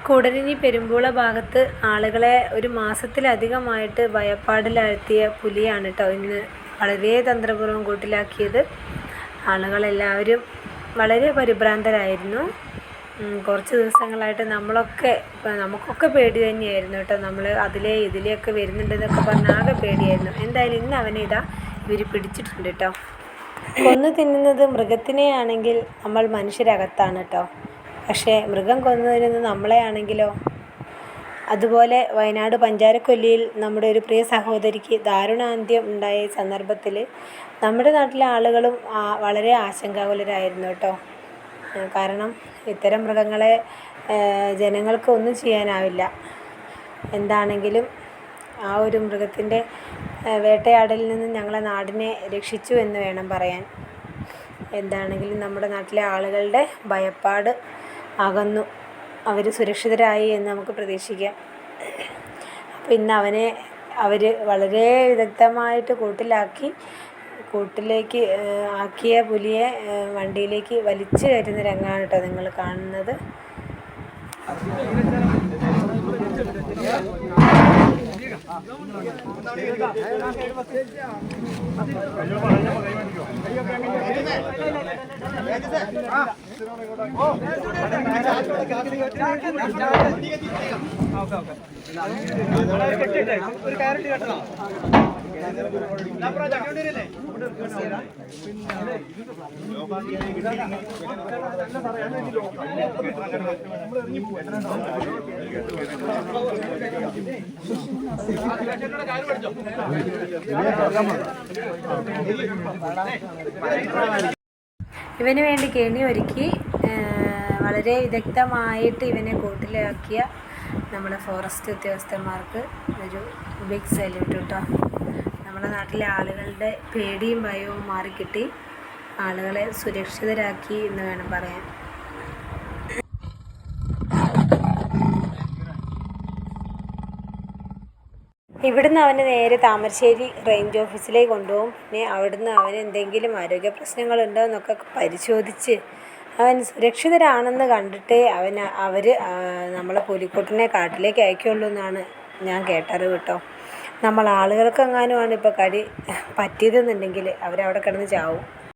കൂടരഞ്ഞി പെരുമ്പുള ഭാഗത്ത് ആളുകളെ ഒരു മാസത്തിലധികമായിട്ട് ഭയപ്പാടിലാഴ്ത്തിയ പുലിയാണ് കേട്ടോ ഇന്ന് വളരെ തന്ത്രപൂർവ്വം കൂട്ടിലാക്കിയത്. ആളുകളെല്ലാവരും വളരെ പരിഭ്രാന്തരായിരുന്നു. കുറച്ച് ദിവസങ്ങളായിട്ട് നമുക്കൊക്കെ പേടി തന്നെയായിരുന്നു കേട്ടോ. നമ്മൾ ഇതിലെയൊക്കെ വരുന്നുണ്ടെന്നൊക്കെ പറഞ്ഞ് ആകെ പേടിയായിരുന്നു. എന്തായാലും ഇന്ന് അവനെ ഇവർ പിടിച്ചിട്ടുണ്ട് കേട്ടോ. കൊന്നു തിന്നുന്നത് മൃഗത്തിനെയാണെങ്കിൽ നമ്മൾ മനുഷ്യരകത്താണ് കേട്ടോ. പക്ഷേ മൃഗം കൊന്നു തിന്നുന്നത് നമ്മളെ ആണെങ്കിലോ? അതുപോലെ വയനാട് പഞ്ചാരക്കൊല്ലിയിൽ നമ്മുടെ ഒരു പ്രിയ സഹോദരിക്ക് ദാരുണാന്ത്യം ഉണ്ടായ സന്ദർഭത്തിൽ നമ്മുടെ നാട്ടിലെ ആളുകളും വളരെ ആശങ്കാകുലരായിരുന്നു കേട്ടോ. കാരണം ഇത്തരം മൃഗങ്ങളെ ജനങ്ങൾക്ക് ഒന്നും ചെയ്യാനാവില്ല. എന്താണെങ്കിലും ആ ഒരു മൃഗത്തിൻ്റെ വേട്ടയാടലിൽ നിന്ന് ഞങ്ങളെ നാടിനെ രക്ഷിച്ചു എന്ന് വേണം പറയാൻ. എന്താണെങ്കിലും നമ്മുടെ നാട്ടിലെ ആളുകളുടെ ഭയപ്പാട് അകന്നു. അവർ സുരക്ഷിതരായി എന്ന് നമുക്ക് പ്രതീക്ഷിക്കാം. അപ്പോൾ ഇന്ന് അവനെ അവർ വളരെ വിദഗ്ധമായിട്ട് കൂട്ടിലേക്ക് ആക്കിയ പുലിയെ വണ്ടിയിലേക്ക് വലിച്ചു കയറ്റുന്ന രംഗമാണ് കേട്ടോ നിങ്ങൾ കാണുന്നത്. ഇവന് വേണ്ടി കെണി ഒരുക്കി വളരെ വിദഗ്ധമായിട്ട് ഇവനെ കൂട്ടിലാക്കിയ നമ്മുടെ ഫോറസ്റ്റ് ഉദ്യോഗസ്ഥന്മാർക്ക് ഒരു ബിഗ് സല്യൂട്ട് കേട്ടോ. നമ്മുടെ നാട്ടിലെ ആളുകളുടെ പേടിയും ഭയവും മാറിക്കിട്ടി. ആളുകളെ സുരക്ഷിതരാക്കി എന്ന് വേണം പറയാൻ. ഇവിടുന്ന് അവനെ നേരെ താമരശ്ശേരി റേഞ്ച് ഓഫീസിലേക്ക് കൊണ്ടുപോകും. പിന്നെ അവിടുന്ന് അവന് എന്തെങ്കിലും ആരോഗ്യ പ്രശ്നങ്ങളുണ്ടോ എന്നൊക്കെ പരിശോധിച്ച് അവൻ സുരക്ഷിതരാണെന്ന് കണ്ടിട്ടേ അവർ നമ്മളെ പുലിക്കുട്ടനെ കാട്ടിലേക്ക് അയക്കുള്ളൂ എന്നാണ് ഞാൻ കേട്ടറിവ് കേട്ടോ. നമ്മൾ ആളുകൾക്കെങ്ങാനുമാണ് ഇപ്പോൾ കടി പറ്റിയതെന്നുണ്ടെങ്കിൽ അവരവിടെ കിടന്ന് ചാവും.